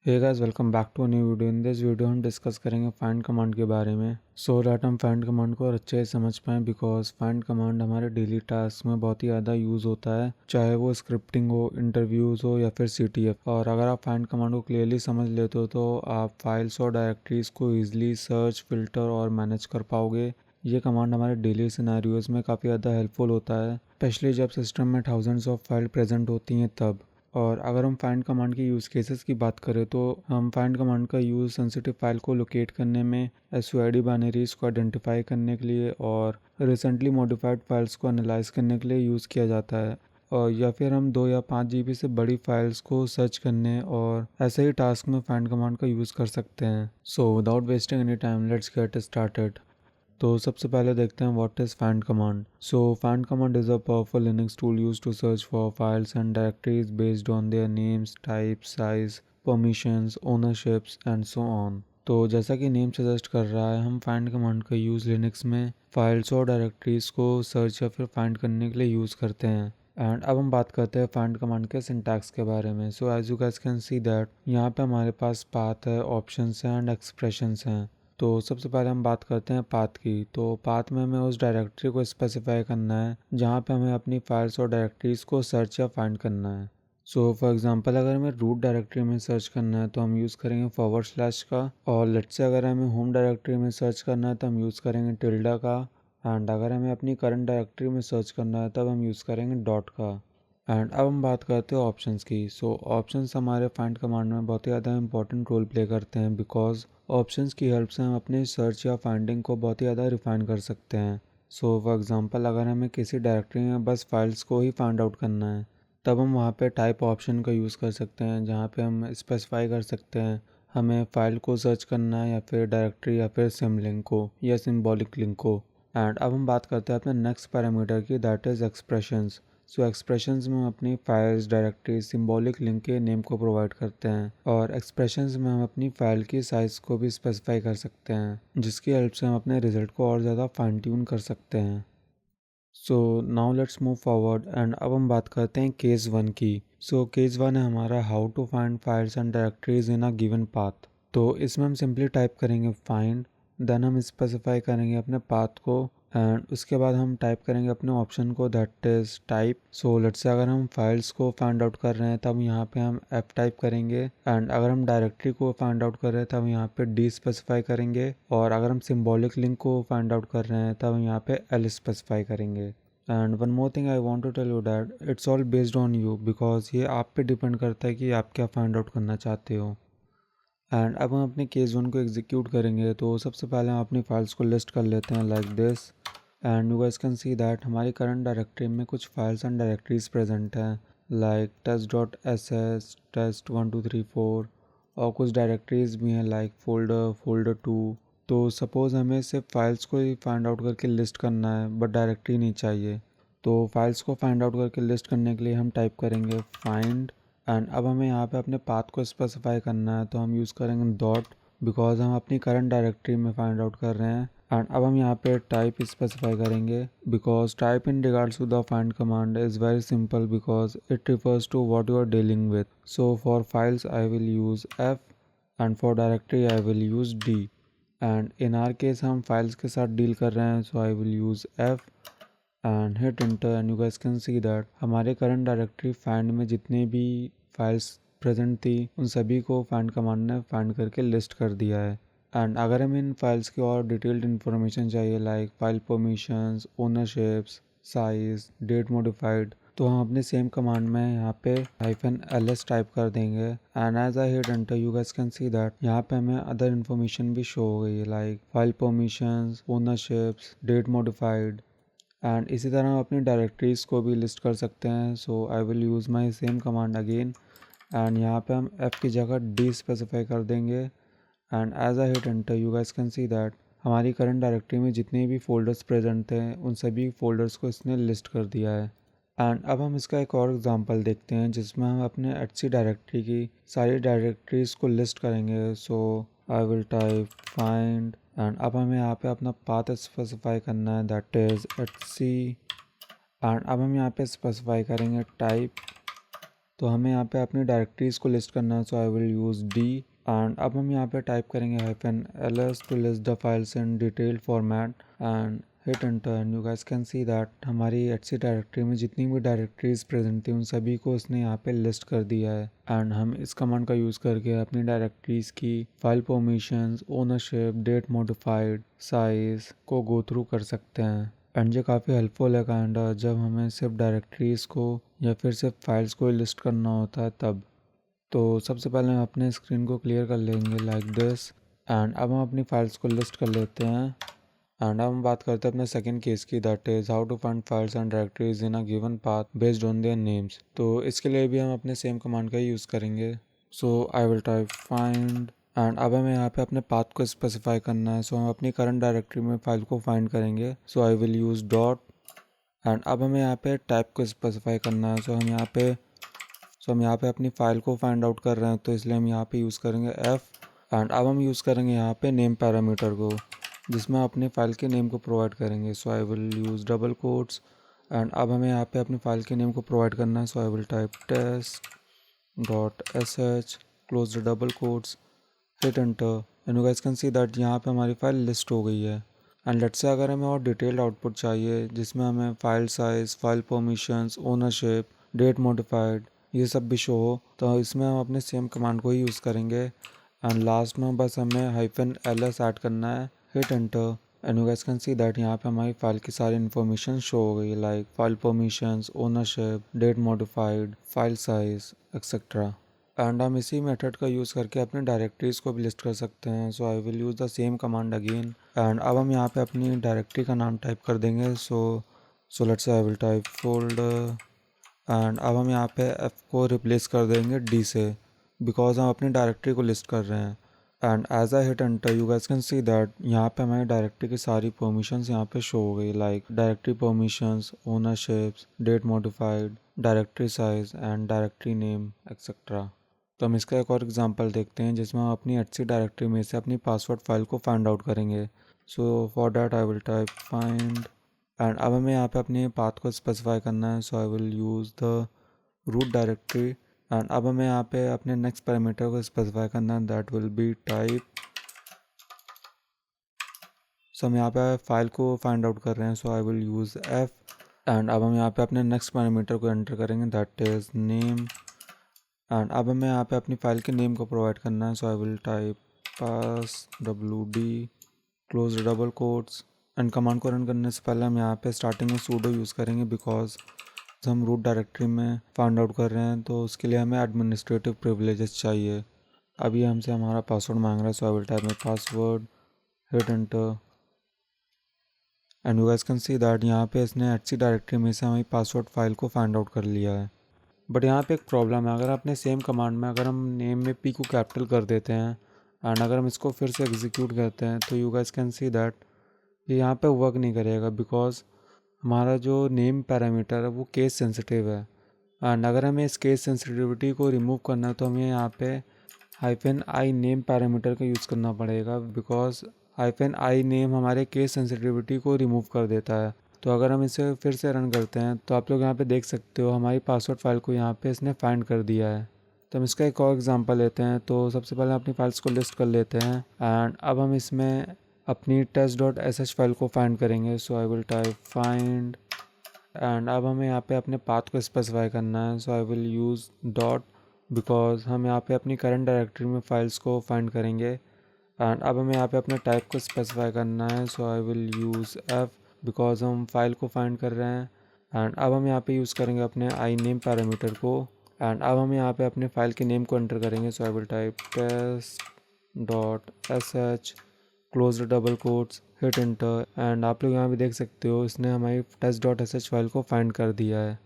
Hey guys, welcome back to new video. In this video हम discuss करेंगे find command के बारे में, सो दैट हम फाइंड कमांड को और अच्छे से समझ पाएँ। बिकॉज फाइंड कमांड हमारे डेली टास्क में बहुत ही ज़्यादा यूज़ होता है, चाहे वो स्क्रिप्टिंग हो, इंटरव्यूज़ हो या फिर CTF। और अगर आप फाइंड कमांड को क्लियरली समझ लेते हो तो आप फाइल्स और डायरेक्टरीज को ईजिली सर्च, फिल्टर और मैनेज कर पाओगे। ये कमांड हमारे डेली सिनेरियोज़ में काफ़ी ज़्यादा हेल्पफुल होता है, स्पेशली जब सिस्टम में थाउजेंड्स ऑफ फाइल प्रेजेंट होती हैं तब। और अगर हम फाइंड कमांड के यूज़ केसेस की बात करें तो हम फाइंड कमांड का यूज़ सेंसिटिव फाइल को लोकेट करने में, SVD बाइनरीज को आइडेंटिफाई करने के लिए और रिसेंटली मॉडिफाइड फाइल्स को एनालाइज करने के लिए यूज़ किया जाता है। और या फिर हम 2 या 5 GB से बड़ी फाइल्स को सर्च करने और ऐसे ही टास्क में फाइंड कमांड का यूज़ कर सकते हैं। So without wasting any time, let's get started. तो सबसे पहले देखते हैं what is find command. So find command is a powerful Linux tool used to search for files and directories based on their names, type, size, permissions, ownerships and so on. तो जैसा कि name suggest कर रहा है, हम find command का use Linux में files और डायरेक्टरीज को सर्च या फिर फाइंड करने के लिए यूज़ करते हैं। एंड अब हम बात करते हैं फाइंड कमांड के सिंटैक्स के बारे में। So as you guys can see that यहाँ पे हमारे पास पाथ है, ऑप्शंस हैं एंड एक्सप्रेशंस हैं। तो सबसे पहले हम बात करते हैं पाथ की। तो पाथ में हमें उस डायरेक्टरी को स्पेसिफाई करना है जहाँ पे हमें अपनी फाइल्स और डायरेक्टरीज को सर्च या फाइंड करना है। सो फॉर एग्जांपल, अगर हमें रूट डायरेक्टरी में सर्च करना है तो हम यूज़ करेंगे फॉरवर्ड स्लैश का। और लेट्स से अगर हमें होम डायरेक्टरी में सर्च करना है तो हम यूज़ करेंगे टिल्डा का। एंड अगर हमें अपनी करंट डायरेक्टरी में सर्च करना है तब हम यूज़ करेंगे डॉट का। एंड अब हम बात करते हैं ऑप्शंस की। सो ऑप्शंस हमारे फाइंड कमांड में बहुत ही ज़्यादा इंपॉर्टेंट रोल प्ले करते हैं, बिकॉज ऑप्शंस की हेल्प से हम अपने सर्च या फाइंडिंग को बहुत ही ज़्यादा रिफाइन कर सकते हैं। सो फॉर एग्जांपल, अगर हमें किसी डायरेक्टरी में बस फाइल्स को ही फाइंड आउट करना है तब हम वहाँ पे टाइप ऑप्शन का यूज़ कर सकते हैं, जहाँ पे हम स्पेसिफाई कर सकते हैं हमें फ़ाइल को सर्च करना है या फिर डायरेक्टरी या फिर सिम लिंक को या सिम्बॉलिक लिंक को। एंड अब हम बात करते हैं अपने नेक्स्ट पैरामीटर की, that is expressions. So expressions में हम अपनी फाइल्स, डायरेक्टरी, सिंबॉलिक लिंक के नेम को प्रोवाइड करते हैं। और एक्सप्रेशंस में हम अपनी फाइल की साइज़ को भी स्पेसिफाई कर सकते हैं, जिसकी हेल्प से हम अपने रिजल्ट को और ज़्यादा फाइन ट्यून कर सकते हैं। So now let's move forward and अब हम बात करते हैं केस 1 की। सो केस 1 है हमारा how to find files and directories in a given path. तो इसमें हम सिंपली टाइप करेंगे फाइंड, देन हम स्पेसिफाई करेंगे अपने पाथ को एंड उसके बाद हम टाइप करेंगे अपने ऑप्शन को, that is type. So let's से अगर हम फाइल्स को फाइंड आउट कर रहे हैं तब यहाँ पे हम F टाइप करेंगे। एंड अगर हम डायरेक्टरी को फाइंड आउट कर रहे हैं तब यहाँ पे D स्पेसिफाई करेंगे। और अगर हम सिंबॉलिक लिंक को फाइंड आउट कर रहे हैं तब हम यहाँ पे L स्पेसिफाई करेंगे। And one more thing I want to tell you that it's all based on you, because ये आप पे डिपेंड करता है कि आप क्या फाइंड आउट करना चाहते हो। एंड अब हम अपने केस 1 को एग्जीक्यूट करेंगे। तो सबसे पहले हम अपनी फाइल्स को लिस्ट कर लेते हैं like this. And you guys can see that हमारी करंट डायरेक्टरी में कुछ फाइल्स एंड डायरेक्टरीज प्रेजेंट हैं, लाइक test.sh, test1 2 3 4। और कुछ डायरेक्टरीज भी हैं लाइक फोल्डर, फोल्डर 2। तो सपोज़ हमें सिर्फ फाइल्स को ही फाइंड आउट करके लिस्ट करना है बट डायरेक्टरी नहीं चाहिए। तो फाइल्स को फाइंड आउट करके लिस्ट करने के लिए हम टाइप करेंगे फाइंड। एंड अब हमें यहाँ पे अपने पाथ को स्पेसिफाई करना है तो हम यूज़ करेंगे डॉट, बिकॉज हम अपनी करंट डायरेक्टरी में फाइंड आउट कर रहे हैं। एंड अब हम यहाँ पे टाइप स्पेसिफाई करेंगे, because type in regards to the find command is very simple because it refers to what you are dealing with. So for files I will use F and for directory I will use D। And in our case हम files के साथ deal कर रहे हैं, so I will use F and hit inter. And you guys can see that हमारे current directory find में जितने भी फाइल्स प्रेजेंट थी उन सभी को फाइंड कमांड ने फाइंड करके लिस्ट कर दिया है। एंड अगर हमें इन फाइल्स की और डिटेल्ड इन्फॉर्मेशन चाहिए like file permissions, ownerships, size, date modified, तो हम अपने सेम कमांड में यहाँ पे -ls टाइप कर देंगे। And as I hit enter you guys can see that यहाँ पे हमें अदर इन्फॉर्मेशन भी शो हो गई है like file permissions, ownerships, date modified. And इसी तरह हम अपनी डायरेक्टरीज़ को भी लिस्ट कर सकते हैं। So I will use my same command again. And यहाँ पे हम F की जगह D स्पेसिफाई कर देंगे। And as I hit enter you guys can see that हमारी करंट डायरेक्टरी में जितने भी फोल्डर्स प्रेजेंट थे उन सभी फोल्डर्स को इसने लिस्ट कर दिया है। एंड अब हम इसका एक और एग्जांपल देखते हैं जिसमें हम अपने etc डायरेक्टरी की सारी डायरेक्टरीज़ को लिस्ट करेंगे। So I will type find and अब हमें यहाँ पे अपना पाथ स्पेसिफाई करना है, दैट इज़ etc। एंड अब हम यहाँ पे स्पेसिफाई करेंगे टाइप तो हमें यहाँ पे अपनी डायरेक्टरीज को लिस्ट करना है, so I will use D. And अब हम यहाँ पे टाइप करेंगे -ls to list the files in detailed format and hit enter. And you guys can see that हमारी एटसी डायरेक्टरी में जितनी भी डायरेक्टरीज प्रेजेंट थी उन सभी को उसने यहाँ पे लिस्ट कर दिया है। एंड हम इस कमांड का यूज़ करके अपनी डायरेक्टरीज की file permissions, ownership, date modified, size को गो थ्रू कर सकते हैं। एंड ये काफ़ी हेल्पफुल है काइंड जब हमें सिर्फ डायरेक्टरीज को या फिर सिर्फ फाइल्स को लिस्ट करना होता है तब। तो सबसे पहले हम अपने स्क्रीन को क्लियर कर लेंगे लाइक दिस। एंड अब हम अपनी फाइल्स को लिस्ट कर लेते हैं। एंड अब हम बात करते हैं अपने सेकंड केस की, that is how to find files and directories in a given path based on their names. तो इसके लिए भी हम अपने सेम कमांड का ही यूज़ करेंगे। So I will type find. And अब हमें यहाँ पे अपने पाथ को स्पेसिफाई करना है। सो हम अपनी करंट डायरेक्टरी में फाइल को फाइंड करेंगे। So I will use dot. And अब हमें यहाँ पे टाइप को स्पेसिफाई करना है। सो हम यहाँ पे अपनी फ़ाइल को फाइंड आउट कर रहे हैं, तो इसलिए हम यहाँ पे यूज़ करेंगे एफ़। एंड अब हम यूज़ करेंगे यहाँ पे नेम पैरामीटर को, जिसमें हम अपने फ़ाइल के नेम को प्रोवाइड करेंगे। So I will use double quotes. And अब हमें यहाँ पे अपनी फ़ाइल के नेम को प्रोवाइड करना है। So I will type test dot S H, close the double quotes, hit enter. And you guys can see that यहाँ पे हमारी फ़ाइल लिस्ट हो गई है। एंड लेट्स से अगर हमें और डिटेल्ड आउटपुट चाहिए जिसमें हमें file size, file permissions, ownership, date modified ये सब भी शो हो, तो इसमें हम अपने सेम कमांड को ही यूज़ करेंगे। एंड लास्ट में बस हमें -ls ऐड करना है, hit enter. And you guys can see that यहाँ पे हमारी फाइल की सारी इन्फॉर्मेशन शो हो गई, like file permissions, ownership, date modified, file size etcetera. And हम इसी मेथड का यूज़ करके अपने डायरेक्टरीज को भी लिस्ट कर सकते हैं। So I will use the same command again. And अब हम यहाँ पे अपनी डायरेक्टरी का नाम टाइप कर देंगे। सो लेट्स से आई विल टाइप फोल्डर। एंड अब हम यहाँ पे F को रिप्लेस कर देंगे D से, बिकॉज हम अपनी डायरेक्टरी को लिस्ट कर रहे हैं। And as I hit enter you guys can see that यहाँ पे हमारी डायरेक्टरी की सारी परमिशंस यहाँ पे शो हो गई, like directory permissions, ownerships, date modified, directory size and directory name etcetera. तो हम इसका एक और एग्जांपल देखते हैं जिसमें हम अपनी एटसी डायरेक्टरी में से अपनी पासवर्ड फाइल को फाइंड आउट करेंगे। So for that I will type find. And अब हमें यहाँ पे अपने पाथ को स्पेसिफाई करना है। So I will use the root directory. And अब हमें यहाँ पे अपने नेक्स्ट पैरामीटर को स्पेसिफाई करना है, दैट विल बी टाइप। सो हम यहाँ पे फाइल को फाइंड आउट कर रहे हैं। So I will use F. And अब हम यहाँ पे अपने नेक्स्ट पैरामीटर को एंटर करेंगे, दैट इज़ नेम। एंड अब हमें यहाँ पे अपनी फाइल के नेम को प्रोवाइड करना है। So I will type pass wd, close double quotes. And command को रन करने से पहले हम यहाँ पे स्टार्टिंग में सूडो यूज़ करेंगे, बिकॉज हम रूट डायरेक्टरी में फाइंड आउट कर रहे हैं, तो उसके लिए हमें एडमिनिस्ट्रेटिव प्रिविलेजेस चाहिए। अभी हमसे हमारा पासवर्ड मांग रहा है। So I will type my password, hit enter. And you guys can see that यहाँ पे इसने एटसी डायरेक्टरी में से हमारी पासवर्ड फाइल को फाइंड आउट कर लिया है। बट यहाँ पे एक प्रॉब्लम है, अगर अपने सेम कमांड में अगर हम नेम में पी को कैपिटल कर देते हैं एंड अगर हम इसको फिर से एग्जीक्यूट करते हैं, तो you guys can see that ये यहाँ पे वर्क नहीं करेगा, बिकॉज हमारा जो नेम पैरामीटर है वो केस सेंसिटिव है। एंड अगर हमें इस केस सेंसिटिविटी को रिमूव करना है तो हमें यहाँ पे -i नेम पैरामीटर का यूज़ करना पड़ेगा, बिकॉज -i नेम हमारे केस सेंसिटिविटी को रिमूव कर देता है। तो अगर हम इसे फिर से रन करते हैं तो आप लोग यहाँ पे देख सकते हो हमारी पासवर्ड फाइल को यहाँ पे इसने फाइंड कर दिया है। तो हम इसका एक और एग्जांपल लेते हैं। तो सबसे पहले अपनी फाइल्स को लिस्ट कर लेते हैं। एंड अब हम इसमें अपनी test.sh फाइल को फाइंड करेंगे। So I will type find. And अब हमें यहाँ पे अपने पाथ को स्पेसिफाई करना है। So I will use dot, because हम यहाँ पे अपनी करंट डायरेक्टरी में फाइल्स को फाइंड करेंगे। एंड अब हमें यहाँ पे अपने टाइप को स्पेसिफाई करना है। So I will use F, because हम फाइल को फाइंड कर रहे हैं। एंड अब हम यहाँ पे यूज़ करेंगे अपने आई नेम पैरामीटर को। एंड अब हम यहाँ पे अपने फाइल के नेम को एंटर करेंगे। So I will type test dot S H, close double quotes, hit enter. And आप लोग यहाँ पे देख सकते हो इसने हमारी test.sh फाइल को फाइंड कर दिया है।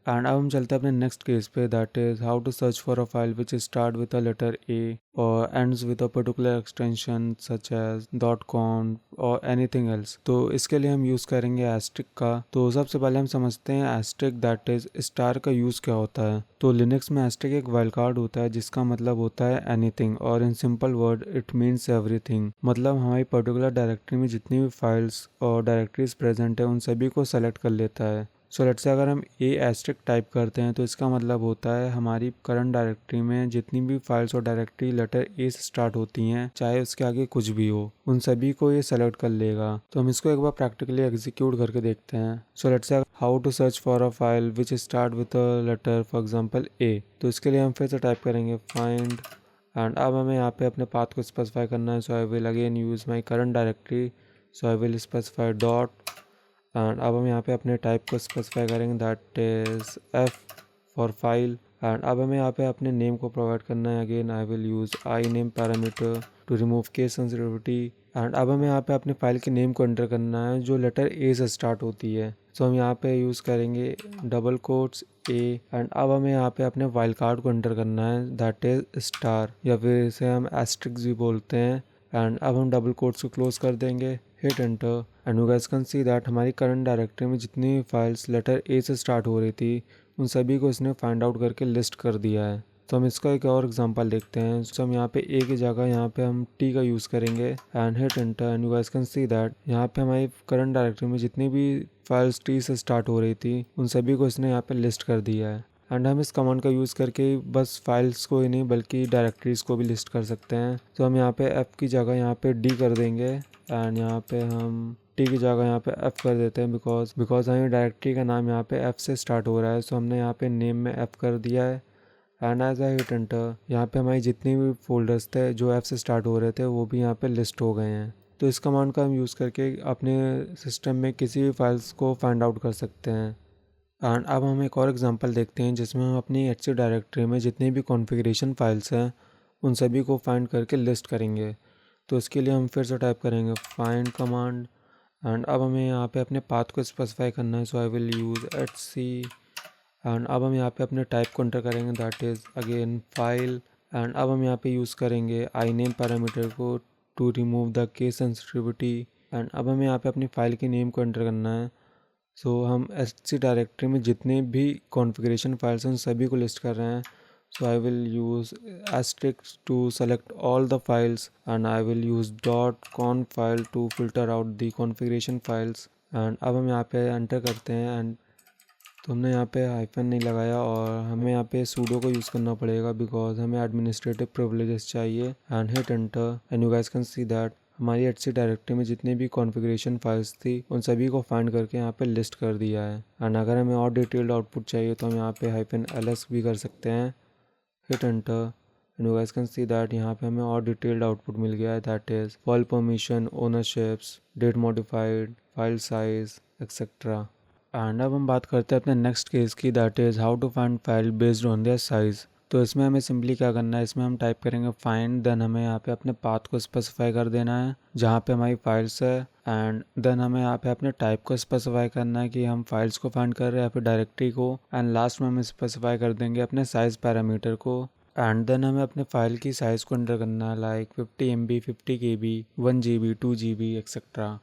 एंड अब हम चलते हैं अपने नेक्स्ट केस पे, that is how to search for a file which start with a letter A और ends with a particular extension such as .com और एनीथिंग एल्स। तो इसके लिए हम यूज़ करेंगे एस्ट्रिक का। तो सबसे पहले हम समझते हैं एस्ट्रिक, दैट इज़ स्टार का यूज़ क्या होता है। तो लिनक्स में एस्ट्रिक एक वाइल्ड कार्ड होता है जिसका मतलब होता है एनीथिंग, और in simple word it means everything. मतलब हमारी पर्टिकुलर डायरेक्टरी में जितनी भी फाइल्स और डायरेक्टरीज प्रेजेंट है उन सभी को सेलेक्ट कर लेता है। सो लेट्स से अगर हम ए एस्ट्रिक टाइप करते हैं तो इसका मतलब होता है हमारी करंट डायरेक्टरी में जितनी भी फाइल्स और डायरेक्टरी लेटर ए से स्टार्ट होती हैं, चाहे उसके आगे कुछ भी हो, उन सभी को ये सेलेक्ट कर लेगा। तो हम इसको एक बार प्रैक्टिकली एग्जीक्यूट करके देखते हैं। So let's see how to search for a file which start with a letter, for example A. तो इसके लिए हम फिर से टाइप करेंगे फाइंड, एंड अब हमें यहाँ पे अपने पाथ को स्पेसिफाई करना है। So I will again use my current directory, so I will specify dot, and अब हम यहाँ पे अपने टाइप को स्पेसिफाई करेंगे, that is F for file. And अब हमें यहाँ पे अपने नेम को प्रोवाइड करना है। Again I will use I name parameter to remove case sensitivity. And अब हमें यहाँ पे अपने फाइल के नेम को एंटर करना है जो लेटर ए से स्टार्ट होती है। सो हम यहाँ पे यूज़ करेंगे डबल कोट्स ए, एंड अब हमें यहाँ पे अपने वाइल्ड कार्ड को एंटर करना है, दैट इज स्टार, या फिर इसे हम एस्ट्रिक्स भी बोलते हैं। एंड अब हम डबल कोट्स को क्लोज कर देंगे, hit enter, and you guys can see that हमारी करंट डायरेक्टरी में जितनी भी फाइल्स लेटर ए से स्टार्ट हो रही थी उन सभी को इसने फाइंड आउट करके लिस्ट कर दिया है। तो हम इसका एक और एग्जांपल देखते हैं। तो हम यहाँ पे ए की जगह यहाँ पे हम टी का यूज़ करेंगे and hit enter, and you guys can see that यहाँ पे हमारी करंट डायरेक्टरी में जितनी भी फाइल्स टी से स्टार्ट हो रही थी उन सभी को इसने यहाँ पे लिस्ट कर दिया है। एंड हम इस कमांड का यूज़ करके बस फाइल्स को ही नहीं बल्कि डायरेक्टरीज को भी लिस्ट कर सकते हैं। तो हम यहाँ पे एफ़ की जगह यहाँ पे डी कर देंगे, एंड यहाँ पे हम टी की जगह यहाँ पे एफ़ कर देते हैं, बिकॉज हमारी डायरेक्टरी का नाम यहाँ पे एफ़ से स्टार्ट हो रहा है। सो हमने यहाँ पे नेम में एफ़ कर दिया है, and as I hit enter यहाँ पे हमारी जितनी भी फोल्डर्स थे जो एफ़ से स्टार्ट हो रहे थे वो भी यहाँ पे लिस्ट हो गए हैं। तो इस कमांड का हम यूज़ करके अपने सिस्टम में किसी भी फाइल्स को फाइंड आउट कर सकते हैं। एंड अब हम एक और एग्जांपल देखते हैं जिसमें हम अपनी एचसी डायरेक्टरी में जितनी भी कॉन्फ़िगरेशन फाइल्स हैं उन सभी को फाइंड करके लिस्ट करेंगे। तो इसके लिए हम फिर से टाइप करेंगे फाइंड कमांड, एंड अब हमें यहाँ पे अपने पाथ को स्पेसिफाई करना है। So I will use HC, and अब हम यहाँ पे अपने टाइप को एंटर करेंगे, that is again file. And अब हम यहाँ पे यूज़ करेंगे आई नेम पैरामीटर को to remove the case sensitivity. And अब हमें यहाँ पे अपनी फाइल के नेम को एंटर करना है। सो हम एचसी डायरेक्टरी में जितने भी कॉन्फ़िगरेशन फाइल्स हैं उन सभी को लिस्ट कर रहे हैं। So I will use asterisk to select all the files, and I will use dot con file to filter out the configuration files. And अब हम यहाँ पे एंटर करते हैं, एंड तो हमने यहाँ पे हाइफन नहीं लगाया और हमें यहाँ पे सूडो को यूज़ करना पड़ेगा बिकॉज हमें एडमिनिस्ट्रेटिव प्रिविलेजेस चाहिए। And hit enter, and you guys can see that हमारी एचसी डायरेक्टरी में जितनी भी कॉन्फ़िगरेशन फाइल्स थी उन सभी को फाइंड करके यहाँ पे लिस्ट कर दिया है। एंड अगर हमें और डिटेल्ड आउटपुट चाहिए तो हम यहाँ पे हाइफन एलएस भी कर सकते हैं, hit enter, and you guys can see that यहाँ पे हमें और डिटेल्ड आउटपुट मिल गया है, that is file permission, ownerships, date modified, file size etcetera. And अब हम बात करते हैं अपने नेक्स्ट केस की, that is how to find file based on their size. तो इसमें हमें सिंपली क्या करना है, इसमें हम टाइप करेंगे फाइंड, देन हमें यहाँ पे अपने पाथ को स्पेसिफाई कर देना है जहाँ पे हमारी फाइल्स है, एंड देन हमें यहाँ पे अपने टाइप को स्पेसिफाई करना है कि हम फाइल्स को फाइंड कर रहे हैं या फिर डायरेक्टरी को, एंड लास्ट में हम स्पेसिफाई कर देंगे अपने साइज़ पैरामीटर को। एंड देन हमें अपने फाइल की साइज़ को एंटर करना है, like 50 MB, 50 KB, 1 GB, 2 GB etcetera.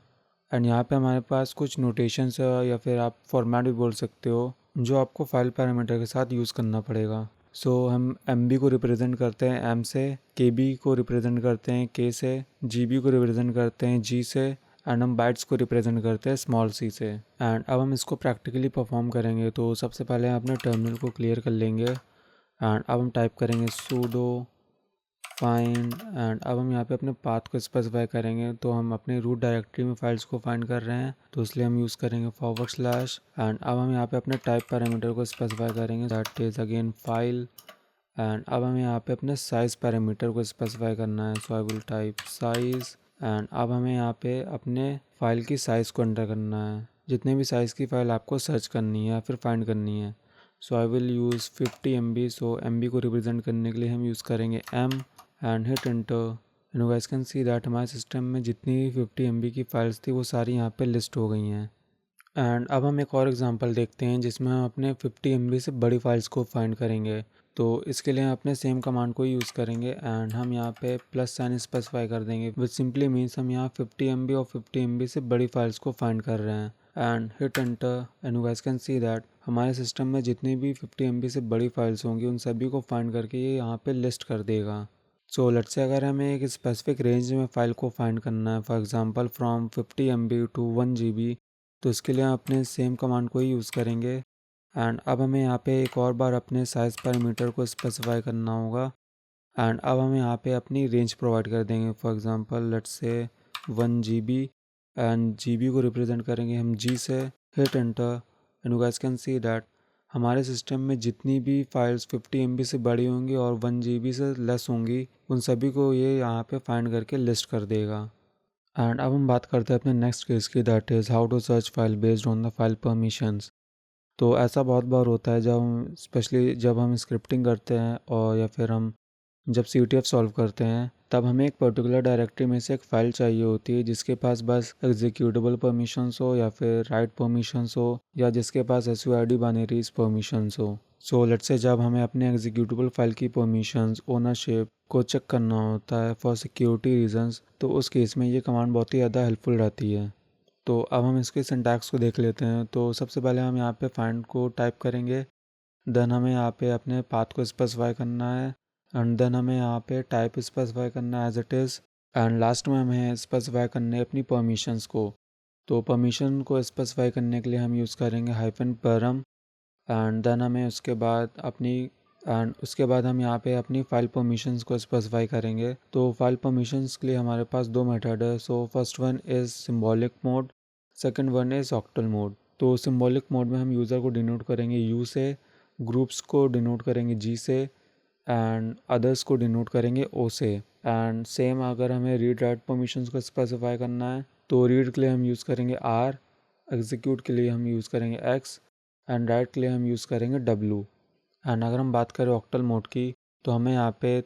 And यहाँ पे हमारे पास कुछ नोटेशंस है या फिर आप फॉर्मेट भी बोल सकते हो जो आपको फाइल पैरामीटर के साथ यूज़ करना पड़ेगा। सो हम MB को रिप्रेजेंट करते हैं M से, KB को रिप्रेजेंट करते हैं K से, GB को रिप्रेजेंट करते हैं G से, एंड हम बाइट्स को रिप्रेजेंट करते हैं स्मॉल c से। एंड अब हम इसको प्रैक्टिकली परफॉर्म करेंगे। तो सबसे पहले हम अपने टर्मिनल को क्लियर कर लेंगे, एंड अब हम टाइप करेंगे सूडो फाइंड, एंड अब हम यहाँ पे अपने पाथ को स्पेसिफाई करेंगे। तो हम अपने रूट डायरेक्टरी में फाइल्स को फाइंड कर रहे हैं तो इसलिए हम यूज़ करेंगे /, एंड अब हम यहाँ पे अपने टाइप पैरामीटर को स्पेसिफाई करेंगे, that is again file. And अब हमें यहाँ पे अपने साइज़ पैरामीटर को स्पेसिफाई करना है। So I will type size, and अब हमें यहाँ पे अपने फाइल की साइज़ को एंटर करना है, जितने भी साइज़ की फ़ाइल आपको सर्च करनी है या फिर फाइंड करनी है। So I will use 50 MB। So MB को रिप्रेजेंट करने के लिए हम यूज़ करेंगे M, and hit enter, and you guys can see that हमारे सिस्टम में जितनी भी 50 MB की फाइल्स थी वो सारी यहाँ पे लिस्ट हो गई हैं। एंड अब हम एक और एग्जांपल देखते हैं जिसमें हम अपने 50 MB से बड़ी फाइल्स को फाइंड करेंगे। तो इसके लिए हम अपने सेम कमांड को यूज़ करेंगे, एंड हम यहाँ पे प्लस साइन स्पेसिफाई कर देंगे विच सिंपली मीन्स हम यहाँ 50 MB और 50 MB से बड़ी फाइल्स को फाइंड कर रहे हैं। And hit enter, and you guys can see that हमारे सिस्टम में जितनी भी 50 MB से बड़ी फाइल्स होंगी उन सभी को फाइंड करके ये यहाँ पे लिस्ट कर देगा। सो लेट्स से अगर हमें एक स्पेसिफिक रेंज में फ़ाइल को फाइंड करना है, for example from 50 MB to 1 GB, तो इसके लिए हम अपने सेम कमांड को ही यूज़ करेंगे। एंड अब हमें यहाँ पे एक और बार अपने साइज़ पैरामीटर को स्पेसिफाई करना होगा। एंड अब हम यहाँ पे अपनी रेंज प्रोवाइड कर देंगे। For example let's say 1 GB and GB को रिप्रेजेंट करेंगे हम G से। Hit enter and you guys can see that हमारे सिस्टम में जितनी भी फाइल्स 50 MB से बड़ी होंगी और 1 GB से लेस होंगी, उन सभी को ये यहाँ पे फाइंड करके लिस्ट कर देगा। एंड अब हम बात करते हैं अपने नेक्स्ट केस की, that is how to search file based on the file permissions. तो ऐसा बहुत बार होता है जब हम स्पेशली जब हम स्क्रिप्टिंग करते हैं और या फिर हम जब CTF सॉल्व करते हैं, तब हमें एक पर्टिकुलर डायरेक्टरी में से एक फ़ाइल चाहिए होती है जिसके पास बस एग्जीक्यूटेबल परमिशंस हो या फिर राइट परमिशंस हो या जिसके पास SUID बाइनरीज परमिशंस हो। सो लेट्स से जब हमें अपने एग्जीक्यूटेबल फाइल की परमिशंस ओनरशिप को चेक करना होता है फॉर सिक्योरिटी रीजंस, तो उस केस में ये कमांड बहुत ही ज़्यादा हेल्पफुल रहती है। तो अब हम इसके सिंटैक्स को देख लेते हैं। तो सबसे पहले हम यहाँ पे फाइंड को टाइप करेंगे, देन हमें यहाँ पे अपने पाथ को स्पेसिफाई करना है एंड देन हमें यहाँ पे टाइप स्पेसिफाई करना है as it is. And last में हमें स्पेसिफाई करने अपनी परमिशंस को। तो परमिशन को स्पेसिफाई करने के लिए हम यूज़ करेंगे -param एंड देन हमें उसके बाद हम यहाँ पे अपनी फ़ाइल परमिशंस को स्पेसिफाई करेंगे। तो फाइल परमिशंस के लिए हमारे पास दो मेथड है। So first one is symbolic mode, second one is octal mode. तो सिंबॉलिक मोड में हम यूज़र को डिनोट करेंगे U से, ग्रुप्स को डिनोट करेंगे G से एंड अदर्स को डिनोट करेंगे O से। एंड सेम अगर हमें रीड राइट परमिशंस को स्पेसिफाई करना है तो रीड के लिए हम यूज़ करेंगे R, एग्जीक्यूट के लिए हम यूज़ करेंगे X एंड राइट के लिए हम यूज़ करेंगे W। एंड अगर हम बात करें ऑक्टल मोड की, तो हमें यहाँ पे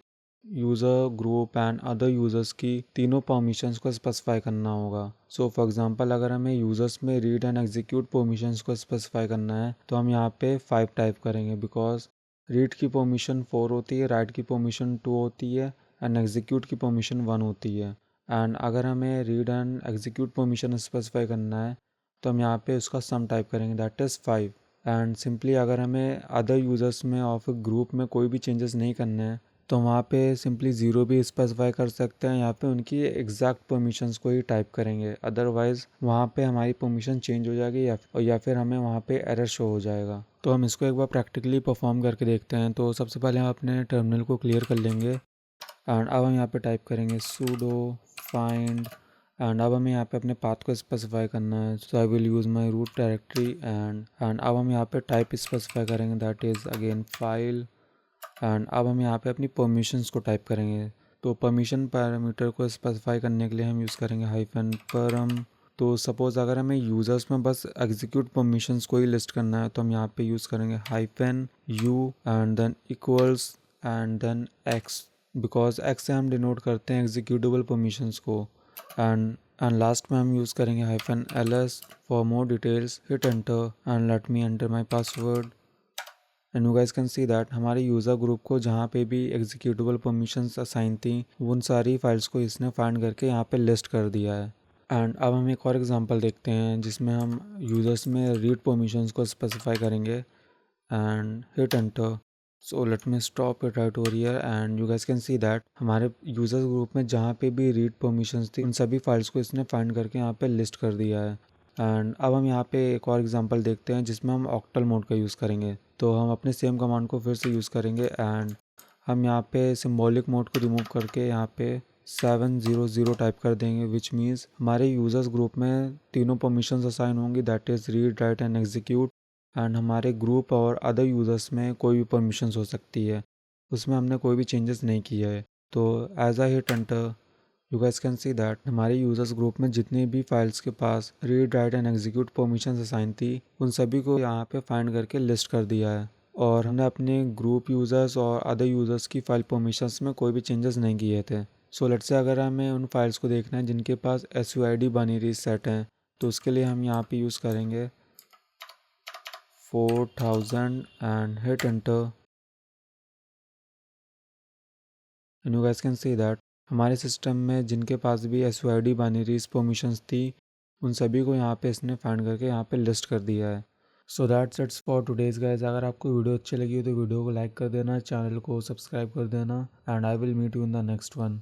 user, group and other users की तीनों परमिशंस को स्पेसिफाई करना होगा। सो फॉर एग्जांपल अगर हमें यूज़र्स में रीड एंड एग्जीक्यूट परमिशंस को स्पेसिफाई करना है तो हम यहाँ पे 5 टाइप करेंगे, बिकॉज रीड की परमिशन 4 होती है, राइट की परमिशन 2 होती है एंड एग्जीक्यूट की परमिशन 1 होती है। एंड अगर हमें read and execute permission specify करना है तो हम यहाँ पे उसका सम टाइप करेंगे, दैट इज़ 5। एंड सिंपली अगर हमें अदर यूज़र्स में और फिर ग्रुप में कोई भी चेंजेस नहीं करने हैं तो वहाँ पे सिंपली 0 भी स्पेसिफाई कर सकते हैं, यहाँ पे उनकी एग्जैक्ट परमिशंस को ही टाइप करेंगे। अदरवाइज़ वहाँ पे हमारी परमिशन चेंज हो जाएगी या फिर हमें वहाँ पे एरर शो हो जाएगा। तो हम इसको एक बार प्रैक्टिकली परफॉर्म करके देखते हैं। तो सबसे पहले हम अपने टर्मिनल को क्लियर कर लेंगे एंड अब हम यहाँ पे टाइप करेंगे sudo find एंड अब हमें यहाँ पे अपने पाथ को स्पेसिफाई करना है। So I will use my root directory and अब हम यहाँ पे टाइप स्पेसिफाई करेंगे, that is again file. And अब हम यहाँ पे अपनी परमिशंस को टाइप करेंगे। तो परमिशन पैरामीटर को स्पेसिफाई करने के लिए हम यूज़ करेंगे -param। तो सपोज़ अगर हमें यूज़र्स में बस एग्जीक्यूट परमिशंस को ही लिस्ट करना है तो हम यहाँ पे यूज़ करेंगे -u and then equals and then x, because x से हम डिनोट करते हैं एग्जीक्यूटेबल परमिशंस को। एंड लास्ट में हम यूज़ करेंगे -ls for more details. Hit enter and let me enter my password and you guys can see that हमारे user group को जहाँ पे भी एग्जीक्यूटेबल परमिशंस असाइन थी उन सारी फाइल्स को इसने फाइंड करके यहाँ पे लिस्ट कर दिया है। एंड अब हम एक और एग्जांपल देखते हैं जिसमें हम यूज़र्स में रीड परमिशंस को स्पेसिफाई करेंगे and hit enter. So let me stop it right over here and you guys can see that हमारे यूज़र्स ग्रुप में जहाँ पे भी रीड परमिशंस थी उन सभी फाइल्स को इसने फाइंड करके यहाँ पे लिस्ट कर दिया है। एंड अब हम यहाँ पे एक और एग्जांपल देखते हैं जिसमें हम ऑक्टल मोड का यूज़ करेंगे। तो हम अपने सेम कमांड को फिर से यूज़ करेंगे एंड हम यहाँ पे सिंबॉलिक मोड को रिमूव करके यहाँ पे 700 टाइप कर देंगे, विच मीन्स हमारे यूज़र्स ग्रुप में तीनों परमिशंस असाइन होंगी, that is read, write and execute. And हमारे ग्रुप और अदर यूज़र्स में कोई भी परमिशंस हो सकती है, उसमें हमने कोई भी चेंजेस नहीं किया है। तो as I hit enter you guys can see that हमारे यूज़र्स ग्रुप में जितनी भी फाइल्स के पास read, write and execute permissions assign थी उन सभी को यहाँ पे फाइंड करके लिस्ट कर दिया है और हमने अपने ग्रुप यूज़र्स और अदर यूज़र्स की फाइल परमिशंस में कोई भी चेंजेस नहीं किए थे। सो लेट्स से अगर हमें उन फाइल्स को देखना है जिनके पास SUID बाइनरी सेट हैं तो उसके लिए हम यहाँ पे यूज़ करेंगे 4000 and hit enter and you guys can see that हमारे सिस्टम में जिनके पास भी SUID बाइनरीज परमिशंस थी उन सभी को यहाँ पे इसने फाइंड करके यहाँ पे लिस्ट कर दिया है। So that's it's for today's guys. अगर आपको वीडियो अच्छी लगी हो तो वीडियो को लाइक कर देना, चैनल को सब्सक्राइब कर देना and I will meet you in the next one.